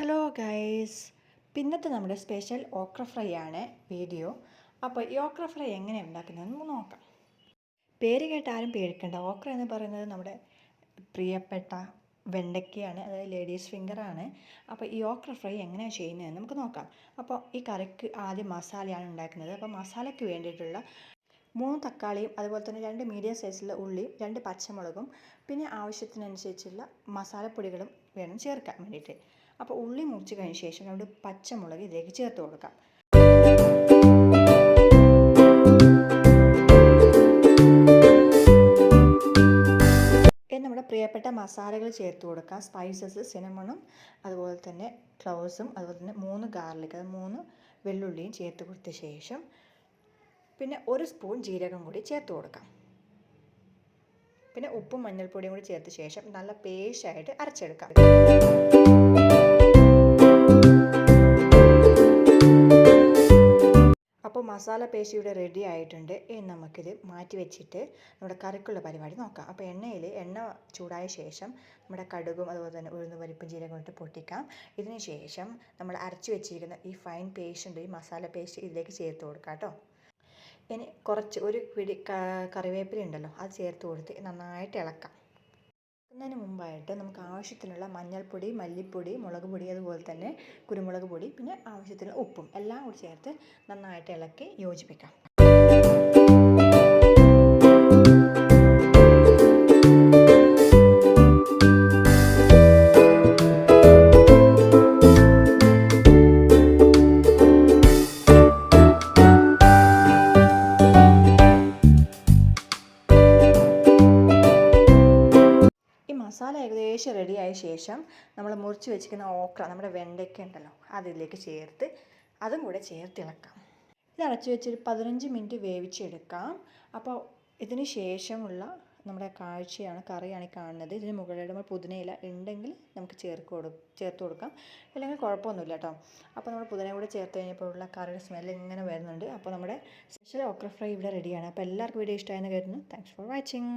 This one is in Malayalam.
ഹലോ ഗൈസ്, പിന്നത്തെ നമ്മുടെ സ്പെഷ്യൽ ഓക്ര ഫ്രൈ ആണ് വീഡിയോ. അപ്പോൾ ഈ ഓക്ര ഫ്രൈ എങ്ങനെ ഉണ്ടാക്കുന്നതെന്ന് നമുക്ക് നോക്കാം. പേര് കേട്ട് ആരും പേടിക്കണ്ട. ഓക്ര എന്ന് പറയുന്നത് നമ്മുടെ പ്രിയപ്പെട്ട വെണ്ടയ്ക്കയാണ്, അതായത് ലേഡീസ് ഫിംഗറാണ്. അപ്പോൾ ഈ ഓക്ര ഫ്രൈ എങ്ങനെയാണ് ചെയ്യുന്നതെന്ന് നമുക്ക് നോക്കാം. അപ്പോൾ ഈ കറിക്ക് ആദ്യം മസാലയാണ് ഉണ്ടാക്കുന്നത്. അപ്പോൾ മസാലയ്ക്ക് വേണ്ടിയിട്ടുള്ള 3 തക്കാളിയും അതുപോലെ തന്നെ 2 മീഡിയം സൈസിലുള്ള ഉള്ളിയും 2 പച്ചമുളകും പിന്നെ ആവശ്യത്തിനനുസരിച്ചുള്ള മസാലപ്പൊടികളും വേണം ചേർക്കാൻ വേണ്ടിയിട്ട്. അപ്പോൾ ഉള്ളി മുറിച്ച് കഴിഞ്ഞ ശേഷം 2 പച്ചമുളക് ഇതിലേക്ക് ചേർത്ത് കൊടുക്കാം. നമ്മുടെ പ്രിയപ്പെട്ട മസാലകൾ ചേർത്ത് കൊടുക്കാം. സ്പൈസസ്, സിനമണും അതുപോലെ തന്നെ ക്ലൗസും അതുപോലെ തന്നെ 3 ഗാർലിക്, അത് 3 വെള്ളുള്ളിയും ചേർത്ത് കൊടുത്ത ശേഷം പിന്നെ 1 സ്പൂൺ ജീരകം കൂടി ചേർത്ത് കൊടുക്കാം. പിന്നെ ഉപ്പും മഞ്ഞൾപ്പൊടിയും കൂടി ചേർത്ത ശേഷം നല്ല പേസ്റ്റായിട്ട് അരച്ചെടുക്കാം. അപ്പോൾ മസാല പേസ്റ്റ് ഇവിടെ റെഡി ആയിട്ടുണ്ട്. ഇനി നമുക്കിത് മാറ്റി വെച്ചിട്ട് നമ്മുടെ കറിക്കുള്ള പരിപാടി നോക്കാം. അപ്പോൾ എണ്ണ ചൂടായ ശേഷം നമ്മുടെ കടുകും അതുപോലെ തന്നെ ഉഴുന്ന് പരിപ്പും ജീരകം ഇട്ട് പൊട്ടിക്കാം. ഇതിന് ശേഷം നമ്മൾ അരച്ച് വെച്ചിരിക്കുന്ന ഈ ഫൈൻ പേസ്റ്റ് ഉണ്ട്, ഈ മസാല പേസ്റ്റ് ഇതിലേക്ക് ചേർത്ത് കൊടുക്കാം കേട്ടോ. ഇനി ഒരു പിടി കറിവേപ്പില ഉണ്ടല്ലോ, അത് ചേർത്ത് കൊടുത്ത് നന്നായിട്ട് ഇളക്കാം. ഇളക്കുന്നതിന് മുമ്പായിട്ട് നമുക്ക് ആവശ്യത്തിനുള്ള മഞ്ഞൾപ്പൊടി, മല്ലിപ്പൊടി, മുളക് പൊടി, അതുപോലെ തന്നെ കുരുമുളക് പൊടി, പിന്നെ ആവശ്യത്തിനുള്ള ഉപ്പും എല്ലാം കൂടി ചേർത്ത് നന്നായിട്ട് ഇളക്കി യോജിപ്പിക്കാം. മസാല ഏകദേശം റെഡിയായ ശേഷം നമ്മൾ മുറിച്ച് വെച്ചിരിക്കുന്ന ഓക്ര, നമ്മുടെ വെണ്ടയ്ക്ക ഉണ്ടല്ലോ, അതിലേക്ക് ചേർത്ത് അതും കൂടെ ചേർത്ത് ഇളക്കാം. ഇത് അടച്ചു വെച്ചൊരു 15 മിനിറ്റ് വേവിച്ചെടുക്കാം. അപ്പോൾ ഇതിന് ശേഷമുള്ള നമ്മുടെ കറിയാണ് ഈ കാണുന്നത്. ഇതിന് മുകളിൽ നമ്മൾ പുതിനയില ഉണ്ടെങ്കിൽ നമുക്ക് ചേർത്ത് കൊടുക്കാം, അല്ലെങ്കിൽ കുഴപ്പമൊന്നുമില്ല കേട്ടോ. അപ്പോൾ നമ്മൾ പുതിന കൂടെ ചേർത്ത് കഴിഞ്ഞപ്പോഴുള്ള കറിയുടെ സ്മെല്ല് ഇങ്ങനെ വരുന്നുണ്ട്. അപ്പോൾ നമ്മുടെ സ്പെഷ്യൽ ഓക്ര ഫ്രൈ ഇവിടെ റെഡിയാണ്. അപ്പോൾ എല്ലാവർക്കും വീഡിയോ ഇഷ്ടമായെന്ന് കരുതുന്നു. Thanks for watching.